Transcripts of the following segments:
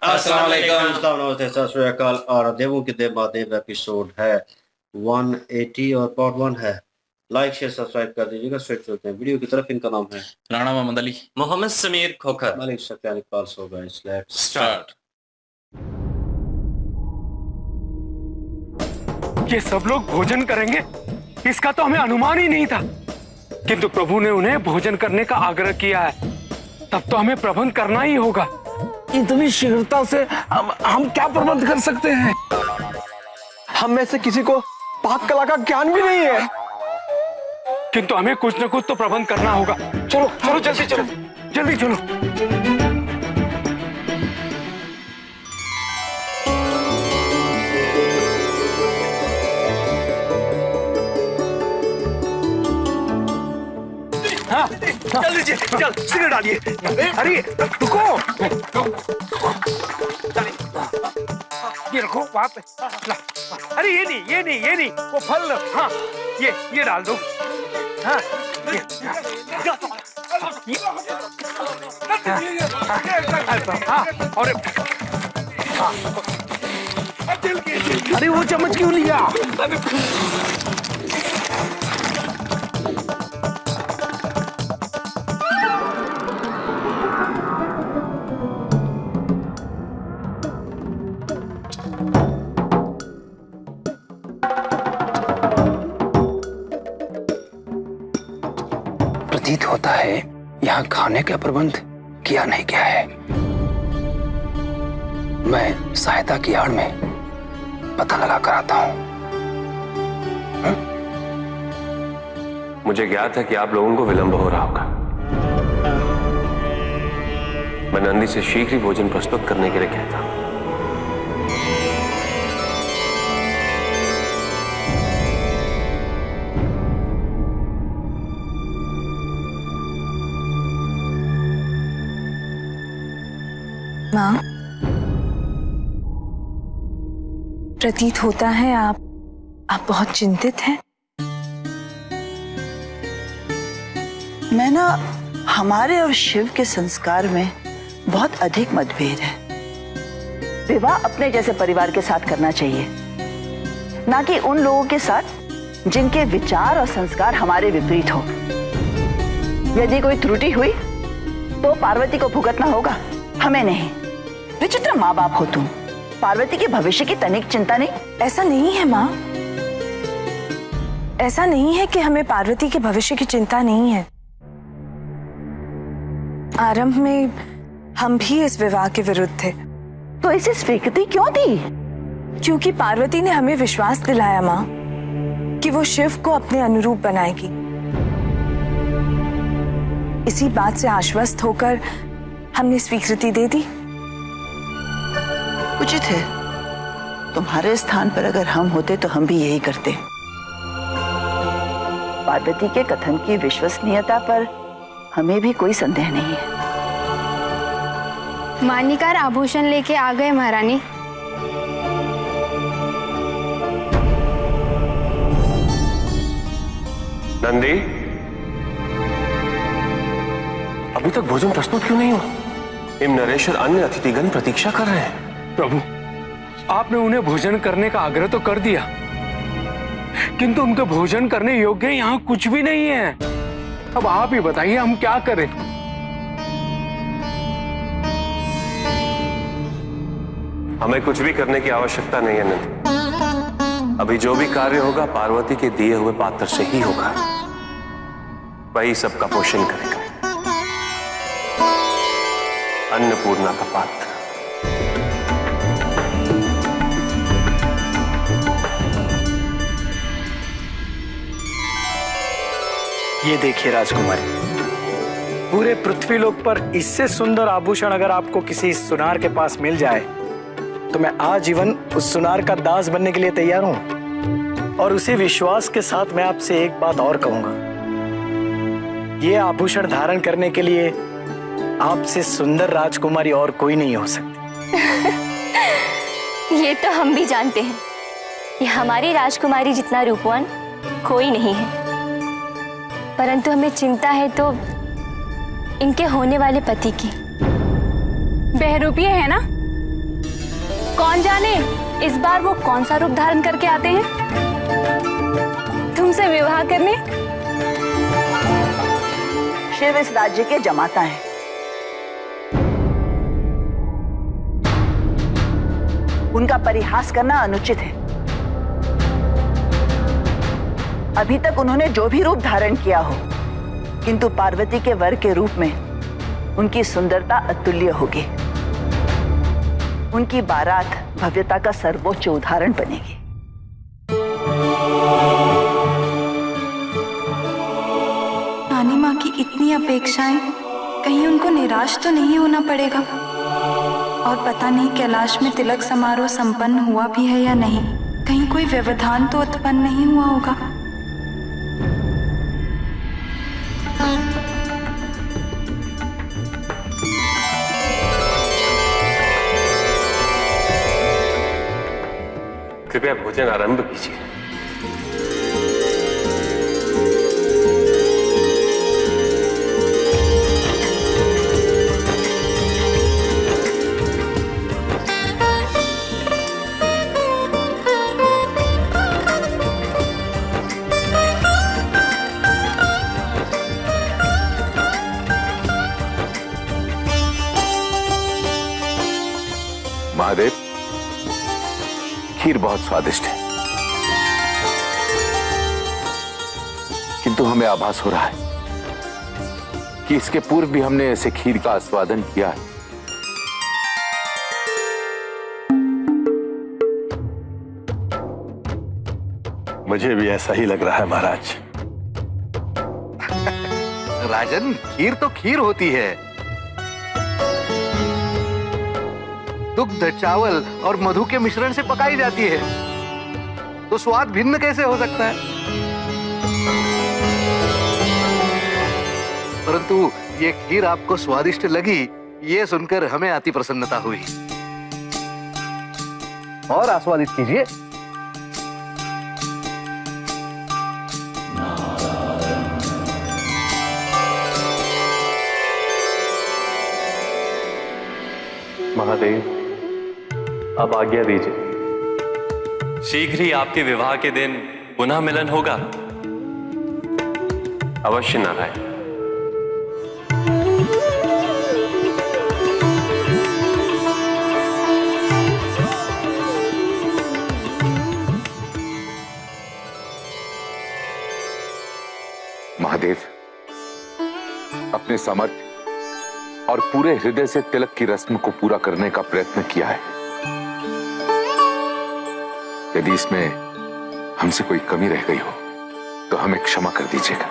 अस्सलाम वालेकुम। नमस्ते, सत श्री अकाल। और देवों के देव महादेव एपिसोड है 180 और पार्ट 1 है। लाइक शेयर सब्सक्राइब कर दीजिएगा। स्ट्रेट चलते हैं वीडियो की तरफ। इनका नाम है राणा मोहम्मद अली, मोहम्मद समीर खोखर। मलिक सत्यान Iqbal. So guys let's start. ये सब लोग भोजन करेंगे, इसका तो हमें अनुमान ही नहीं था, किंतु प्रभु ने उन्हें भोजन करने का आग्रह किया है, तब तो हमें प्रबंध करना ही होगा। इतनी शीघ्रता से हम क्या प्रबंध कर सकते हैं? हम में से किसी को पाक कला का ज्ञान भी नहीं है। किंतु हमें कुछ न कुछ तो प्रबंध करना होगा। चलो चलो जल्दी चलो, जल्दी चलो। हाँ, जल्दी चल, सिगरेट डालिए। अरे रुको, ये रखो वहां पे। ला। अरे ये नहीं, वो फल। हाँ, ये डाल दो। हाँ, और अरे वो चम्मच क्यों लिया? प्रतीत होता है यहाँ खाने का प्रबंध किया नहीं गया है। मैं सहायता की आड़ में पता लगा कर आता हूँ। मुझे ज्ञात है कि आप लोगों को विलंब हो रहा होगा। मैं नंदी से शीघ्र ही भोजन प्रस्तुत करने के लिए कहता हूं। माँ, प्रतीत होता है आप बहुत चिंतित हैं। मैं ना, हमारे और शिव के संस्कार में बहुत अधिक मतभेद है। विवाह अपने जैसे परिवार के साथ करना चाहिए, ना कि उन लोगों के साथ जिनके विचार और संस्कार हमारे विपरीत हो। यदि कोई त्रुटि हुई तो पार्वती को भुगतना होगा, हमें नहीं। विचित्र माँ बाप हो तुम। पार्वती के भविष्य की तनिक चिंता नहीं? ऐसा नहीं है माँ, ऐसा नहीं है कि हमें पार्वती के भविष्य की चिंता नहीं है। आरंभ में हम भी इस विवाह के विरुद्ध थे। तो इसे स्वीकृति क्यों दी? क्योंकि पार्वती ने हमें विश्वास दिलाया माँ कि वो शिव को अपने अनुरूप बनाएगी। इसी बात से आश्वस्त होकर हमने स्वीकृति दे दी। उचित है। तुम्हारे स्थान पर अगर हम होते तो हम भी यही करते। पार्वती के कथन की विश्वसनीयता पर हमें भी कोई संदेह नहीं है। मान्यकार आभूषण लेके आ गए महारानी। नंदी, अभी तक भोजन प्रस्तुत क्यों नहीं हुआ? इम नरेश और अन्य अतिथिगण प्रतीक्षा कर रहे हैं। प्रभु, आपने उन्हें भोजन करने का आग्रह तो कर दिया, किंतु उनके भोजन करने योग्य यहाँ कुछ भी नहीं है। अब आप ही बताइए हम क्या करें? हमें कुछ भी करने की आवश्यकता नहीं है नंदी। अभी जो भी कार्य होगा पार्वती के दिए हुए पात्र से ही होगा। वही सबका पोषण करेगा। अन्नपूर्णा का पात्र। ये देखिए राजकुमारी, पूरे पृथ्वीलोक पर इससे सुंदर आभूषण अगर आपको किसी सुनार के पास मिल जाए तो मैं आजीवन उस सुनार का दास बनने के लिए तैयार हूं। और उसी विश्वास के साथ मैं आपसे एक बात और कहूंगा, ये आभूषण धारण करने के लिए आपसे सुंदर राजकुमारी और कोई नहीं हो सकती। ये तो हम भी जानते हैं कि हमारी राजकुमारी जितना रूपवान कोई नहीं है, परंतु हमें चिंता है तो इनके होने वाले पति की। बहरूपी है ना, कौन जाने इस बार वो कौन सा रूप धारण करके आते हैं तुमसे विवाह करने। शिव इस राज्य के जमाता है। उनका परिहास करना अनुचित है। अभी तक उन्होंने जो भी रूप धारण किया हो, किंतु पार्वती के वर के रूप में उनकी सुंदरता अतुल्य होगी। उनकी बारात भव्यता का सर्वोच्च उदाहरण बनेगी। नानी माँ की इतनी अपेक्षाएं, कहीं उनको निराश तो नहीं होना पड़ेगा। और पता नहीं कैलाश में तिलक समारोह संपन्न हुआ भी है या नहीं, कहीं कोई व्यवधान तो उत्पन्न नहीं हुआ होगा। कृपया भोजन आरंभ कीजिए। महादेव, खीर बहुत स्वादिष्ट है, किंतु हमें आभास हो रहा है कि इसके पूर्व भी हमने ऐसे खीर का आस्वादन किया है। मुझे भी ऐसा ही लग रहा है महाराज। राजन, खीर तो खीर होती है। दुग्ध, चावल और मधु के मिश्रण से पकाई जाती है, तो स्वाद भिन्न कैसे हो सकता है? परंतु ये खीर आपको स्वादिष्ट लगी, ये सुनकर हमें अति प्रसन्नता हुई। और आस्वादित कीजिए। महादेव, अब आज्ञा दीजिए। शीघ्र ही आपके विवाह के दिन पुनः मिलन होगा। अवश्य नारायण। महादेव, अपने सामर्थ्य और पूरे हृदय से तिलक की रस्म को पूरा करने का प्रयत्न किया है। यदि इसमें हमसे कोई कमी रह गई हो तो हमें क्षमा कर दीजिएगा।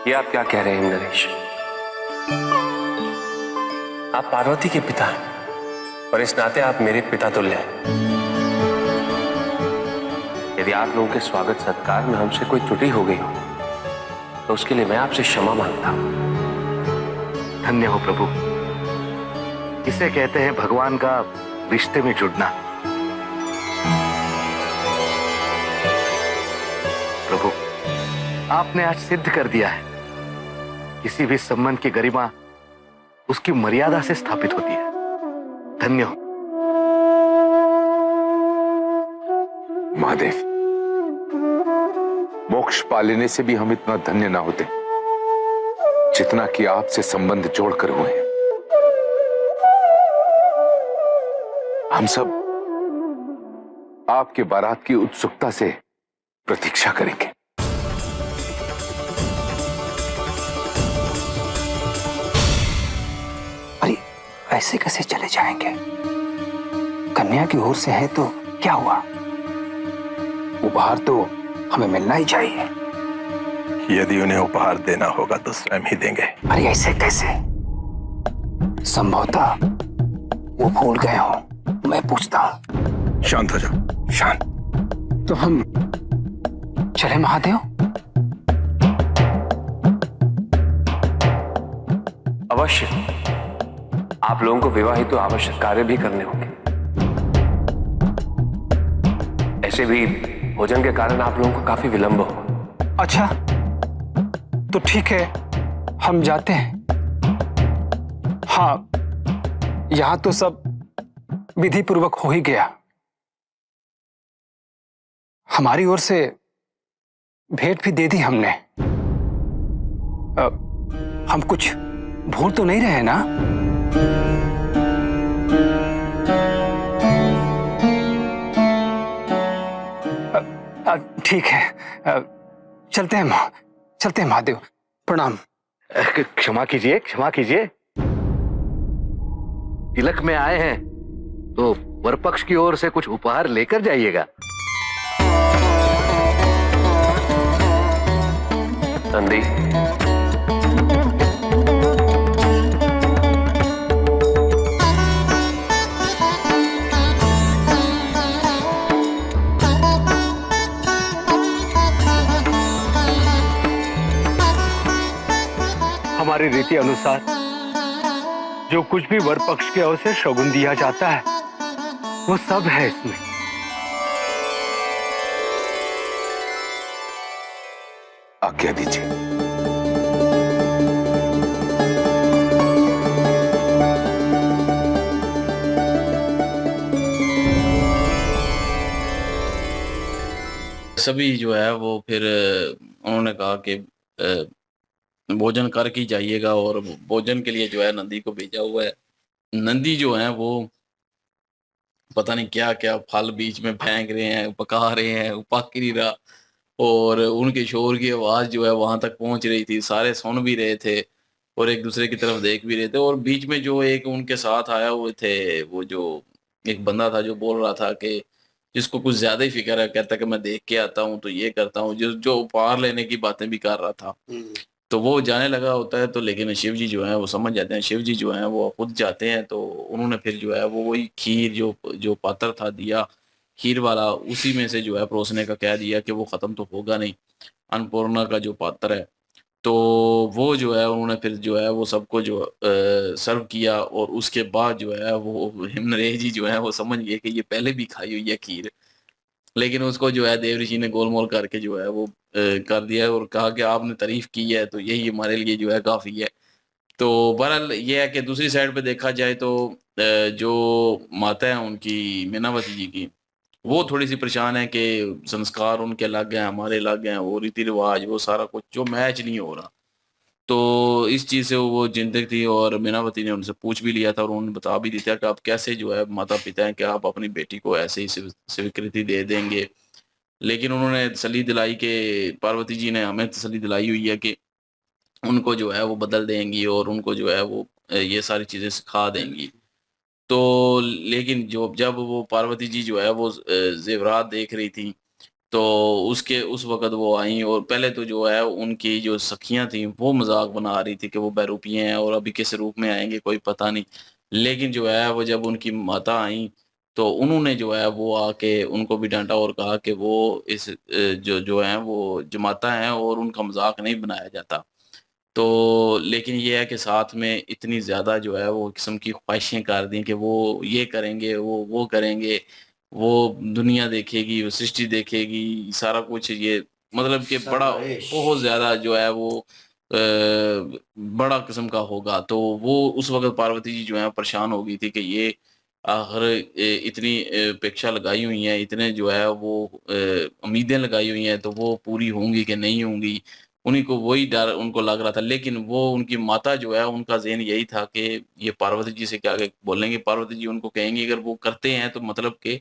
ये आप क्या कह रहे हैं नरेश? आप पार्वती के पिता हैं और इस नाते आप मेरे पिता तुल्य हैं। यदि आप लोगों के स्वागत सत्कार में हमसे कोई त्रुटि हो गई हो तो उसके लिए मैं आपसे क्षमा मांगता हूं। धन्य हो प्रभु। इसे कहते हैं भगवान का रिश्ते में जुड़ना। प्रभु, आपने आज सिद्ध कर दिया है, किसी भी संबंध की गरिमा उसकी मर्यादा से स्थापित होती है। धन्य हो। महादेव, मोक्ष पा लेने से भी हम इतना धन्य ना होते जितना कि आपसे संबंध जोड़कर हुए हैं। हम सब आपके बारात की उत्सुकता से प्रतीक्षा करेंगे। अरे ऐसे कैसे चले जाएंगे? कन्या की ओर से है तो क्या हुआ? उपहार तो हमें मिलना ही चाहिए। यदि उन्हें उपहार देना होगा तो स्वयं ही देंगे। अरे ऐसे कैसे? संभवतः वो भूल गए हो। मैं पूछता हूँ। शांत हो जाओ। शांत। तो हम चले महादेव? अवश्य। आप लोगों को विवाह हेतु आवश्यक कार्य भी करने होंगे। ऐसे भी भोजन के कारण आप लोगों को काफी विलंब हो। अच्छा, तो ठीक है, हम जाते हैं। हाँ, यहाँ तो सब विधि पूर्वक हो ही गया। हमारी ओर से भेंट भी दे दी हमने। हम कुछ भूल तो नहीं रहे ना? ठीक है, चलते हैं महादेव। प्रणाम। क्षमा कीजिए, क्षमा कीजिए। तिलक में आए हैं तो वर पक्ष की ओर से कुछ उपहार लेकर जाइएगा। नंदी, हमारी रीति अनुसार जो कुछ भी वर पक्ष की ओर से शगुन दिया जाता है वो सब है इसमें। आज्ञा दीजिए। सभी जो है वो फिर उन्होंने कहा कि भोजन करके ही जाइएगा, और भोजन के लिए जो है नंदी को भेजा हुआ है। नंदी जो है वो पता नहीं क्या क्या फल बीच में फेंक रहे हैं, पका रहे हैं, वो पक ही नहीं रहा, और उनके शोर की आवाज जो है वहां तक पहुंच रही थी। सारे सुन भी रहे थे और एक दूसरे की तरफ देख भी रहे थे। और बीच में जो एक उनके साथ आया हुए थे, वो जो एक बंदा था जो बोल रहा था कि जिसको कुछ ज्यादा ही फिक्र है, कहता कि मैं देख के आता हूँ तो ये करता हूँ, जो जो उपहार लेने की बातें भी कर रहा था। तो वो जाने लगा होता है, तो लेकिन शिव जी जो है वो समझ जाते हैं। शिव जी जो है वो खुद जाते हैं, तो उन्होंने फिर जो है वो वही खीर जो जो पात्र था दिया खीर वाला, उसी में से जो है परोसने का कह दिया कि वो खत्म तो होगा नहीं, अन्नपूर्णा का जो पात्र है। तो वो जो है उन्होंने फिर जो है वो सबको जो सर्व किया, और उसके बाद जो है वो हिमनरेश जी जो है वो समझ गए कि ये पहले भी खाई हुई है खीर, लेकिन उसको जो है देव ऋषि ने गोलमोल करके जो है वो कर दिया है, और कहा कि आपने तारीफ की है तो यही हमारे लिए जो है काफी है। तो बहरहाल ये है कि दूसरी साइड पे देखा जाए तो जो माता है उनकी मीनावती जी की, वो थोड़ी सी परेशान है कि संस्कार उनके अलग हैं, हमारे अलग हैं, वो रीति रिवाज वो सारा कुछ जो मैच नहीं हो रहा। तो इस चीज से वो चिंतित थी, और मीनावती ने उनसे पूछ भी लिया था, और उन्होंने बता भी दिया कि आप कैसे जो है माता पिता हैं कि आप अपनी बेटी को ऐसे ही स्वीकृति दे देंगे। लेकिन उन्होंने तसल्ली दिलाई कि पार्वती जी ने हमें तसल्ली दिलाई हुई है कि उनको जो है वो बदल देंगी, और उनको जो है वो ये सारी चीजें सिखा देंगी। तो लेकिन जो जब वो पार्वती जी जो है वो जेवरात देख रही थी, तो उसके उस वक़्त वो आईं, और पहले तो जो है उनकी जो सखियाँ थीं वो मज़ाक बना रही थी कि वो बहरूपिये हैं और अभी किस रूप में आएँगे कोई पता नहीं। लेकिन जो है वो जब उनकी माता आईं, तो उन्होंने जो है वो आके उनको भी डाँटा और कहा कि वो इस जो जो हैं वो जमाता हैं और उनका मज़ाक नहीं बनाया जाता। तो लेकिन ये है कि साथ में इतनी ज़्यादा जो है वो किस्म की ख्वाहिशें कर दी कि वो ये करेंगे, वो करेंगे, वो दुनिया देखेगी, वो सृष्टि देखेगी, सारा कुछ ये मतलब कि बड़ा बहुत ज़्यादा जो है वो बड़ा किस्म का होगा। तो वो उस वक़्त पार्वती जी जो है परेशान हो गई थी कि ये आखिर इतनी अपेक्षा लगाई हुई है, इतने जो है वो उम्मीदें लगाई हुई हैं, तो वो पूरी होंगी कि नहीं होंगी? उन्हीं को वही डर उनको लग रहा था। लेकिन वो उनकी माता जो है उनका ज़हन यही था कि ये पार्वती जी से क्या बोलेंगे, पार्वती जी उनको कहेंगी अगर वो करते हैं तो मतलब कि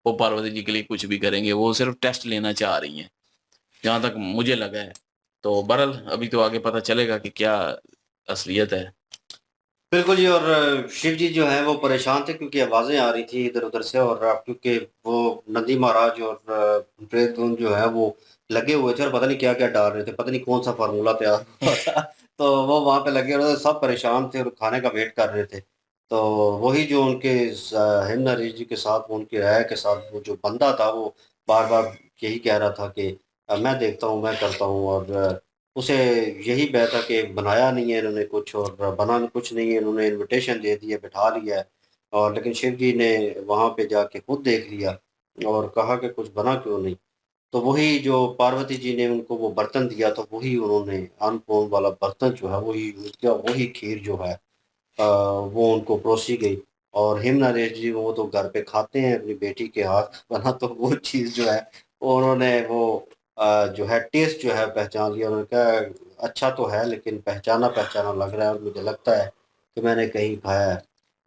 वो पार्वती जी के लिए कुछ भी करेंगे, वो सिर्फ टेस्ट लेना चाह रही हैं, जहाँ तक मुझे लगा है। तो बहरहाल अभी तो आगे पता चलेगा कि क्या असलियत है। बिल्कुल जी। और शिव जी जो हैं वो परेशान थे क्योंकि आवाज़ें आ रही थी इधर-उधर से, और क्योंकि वो नंदी महाराज और प्रेतगण जो है वो लगे हुए थे और पता नहीं क्या-क्या डाल रहे थे, पता नहीं कौन-सा फ़ॉर्मूला तैयार हुआ था। तो वो वहाँ पे लगे हुए थे, सब परेशान थे और खाने का वेट कर रहे थे। तो वही जो उनके हिमनरेश जी के साथ, वो उनकी राय के साथ वो जो बंदा था वो बार-बार यही कह रहा था कि मैं देखता हूँ, मैं करता हूँ, और उसे यही बैठा कि बनाया नहीं है इन्होंने कुछ, और बना कुछ नहीं है, इन्होंने इनविटेशन दे दिया, बिठा लिया है। और लेकिन शिव जी ने वहाँ पे जाके खुद देख लिया और कहा कि कुछ बना क्यों नहीं? तो वही जो पार्वती जी ने उनको वो बर्तन दिया, तो वही उन्होंने अन्नपूर्ण वाला बर्तन जो है वही उसका वही खीर जो है वो उनको परोसी गई। और हिम नरेश जी वो तो घर पे खाते हैं अपनी बेटी के हाथ बना, तो वो चीज़ जो है उन्होंने वो जो है टेस्ट जो है पहचान लिया। उन्होंने कहा अच्छा तो है लेकिन पहचाना पहचाना लग रहा है और मुझे लगता है कि मैंने कहीं खाया है।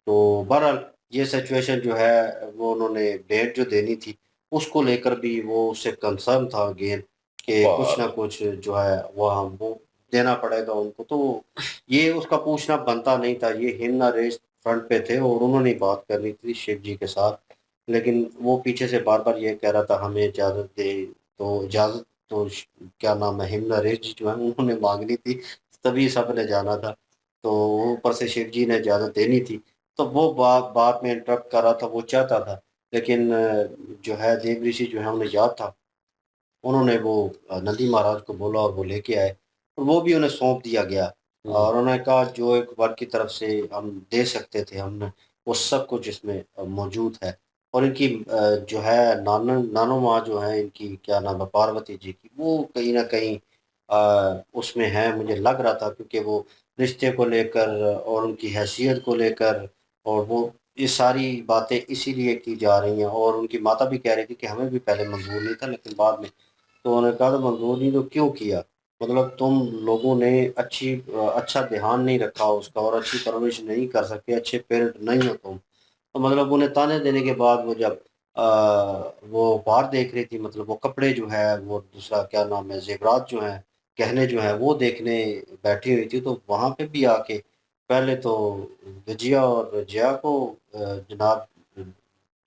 तो बहरहाल ये सिचुएशन जो है वो उन्होंने डेट जो देनी थी उसको लेकर भी वो उससे कंसर्न था अगेन कि कुछ ना कुछ जो है वो देना पड़ेगा उनको। तो ये उसका पूछना बनता नहीं था, ये हिम नरेश फ्रंट पे थे और उन्होंने बात करनी थी शिव जी के साथ, लेकिन वो पीछे से बार-बार ये कह रहा था हमें इजाज़त दे, तो इजाज़त तो क्या नाम है हिम नरेश जी जो है उन्होंने माँगनी थी, तभी सबने जाना था। तो ऊपर से शिव जी ने इजाज़त देनी थी, तो वो बात बात में इंटरप्ट कर रहा था, वो चाहता था। लेकिन जो है देव ऋषि जो है उन्हें याद था, उन्होंने वो नंदी महाराज को बोला और वो लेके आए और वो भी उन्हें सौंप दिया गया और उन्होंने कहा जो एक वर की तरफ से हम दे सकते थे हमने, वो सब कुछ इसमें मौजूद है। और इनकी जो है नानो माँ जो है इनकी क्या नाम है पार्वती जी की, वो कहीं न कहीं उसमें है मुझे लग रहा था, क्योंकि वो रिश्ते को लेकर और उनकी हैसियत को लेकर और वो ये सारी बातें इसीलिए की जा रही हैं। और उनकी माता भी कह रही थी कि हमें भी पहले मंज़ूर नहीं था लेकिन बाद में, तो उन्होंने कहा था मंज़ूर नहीं तो क्यों किया? मतलब तुम लोगों ने अच्छा ध्यान नहीं रखा उसका और अच्छी परवरिश नहीं कर सके, अच्छे पेरेंट नहीं हो तुम। तो मतलब उन्हें ताने देने के बाद वो जब वो बाहर देख रही थी, मतलब वो कपड़े जो है वो दूसरा क्या नाम है ज़ेवरात जो हैं, गहने जो हैं वो देखने बैठी हुई थी, तो वहाँ पे भी आके पहले तो विजया और जया को जनाब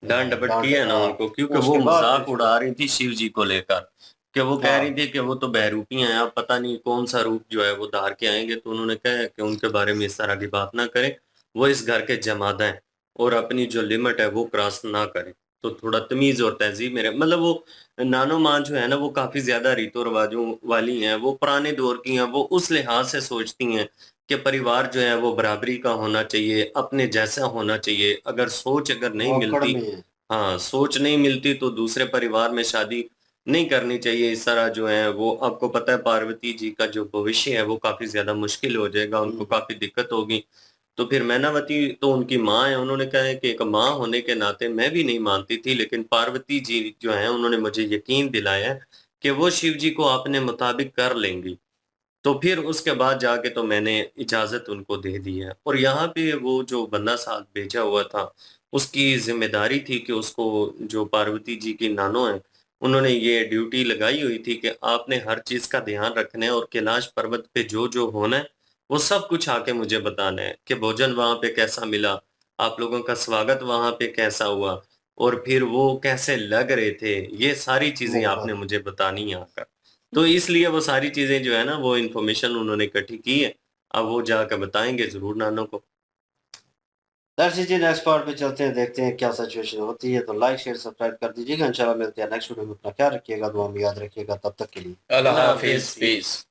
डांट डपट की है ना उनको, क्योंकि वो उसके बाद मजाक उड़ा रही थी शिव जी को लेकर कि वो कह रही थी कि वो तो बहरूपी हैं, आप पता नहीं कौन सा रूप जो है वो धार के आएंगे। तो उन्होंने कहा कि उनके बारे में इस तरह की बात ना करें, वो इस घर के जमादा हैं और अपनी जो लिमिट है वो क्रॉस ना करें। तो थोड़ा तमीज और तहजीब मेरे मतलब वो नानो माँ जो है ना वो काफी ज्यादा रीतों रिवाजों वाली हैं, वो पुराने दौर की हैं, वो उस लिहाज से सोचती हैं कि परिवार जो है वो बराबरी का होना चाहिए, अपने जैसा होना चाहिए। अगर सोच अगर नहीं अकड़ मिलती, में है। हाँ, सोच नहीं मिलती तो दूसरे परिवार में शादी नहीं करनी चाहिए। इस तरह जो है वो आपको पता है पार्वती जी का जो भविष्य है वो काफ़ी ज़्यादा मुश्किल हो जाएगा, उनको काफ़ी दिक्कत होगी। तो फिर मैनावती तो उनकी माँ है, उन्होंने कहा है कि एक माँ होने के नाते मैं भी नहीं मानती थी, लेकिन पार्वती जी जो हैं उन्होंने मुझे यकीन दिलाया है कि वो शिव जी को अपने मुताबिक कर लेंगी। तो फिर उसके बाद जाके तो मैंने इजाज़त उनको दे दी है। और यहाँ पे वो जो बंदा साथ भेजा हुआ था, उसकी ज़िम्मेदारी थी कि उसको जो पार्वती जी की नानो हैं, उन्होंने ये ड्यूटी लगाई हुई थी कि आपने हर चीज़ का ध्यान रखना है और कैलाश पर्वत पे जो-जो होना है, वो सब कुछ आके मुझे बताना है कि भोजन वहाँ पे कैसा मिला, आप लोगों का स्वागत वहाँ पे कैसा हुआ और फिर वो कैसे लग रहे थे, ये सारी चीज़ें आपने मुझे बतानी है आकर। तो इसलिए वो सारी चीज़ें जो है ना वो इन्फॉर्मेशन उन्होंने इकट्ठी की है। अब वो जाकर बताएँगे ज़रूर नानो को। जी नेक्स्ट पार्ट पे चलते हैं, देखते हैं क्या सिचुएशन होती है। तो लाइक शेयर सब्सक्राइब कर दीजिएगा। इंशाल्लाह मिलते हैं नेक्स्ट वीडियो में। अपना ख्याल रखिएगा, दुआ में याद रखिएगा। तब तक के लिए अल्लाह हाफ़िज़, पीस।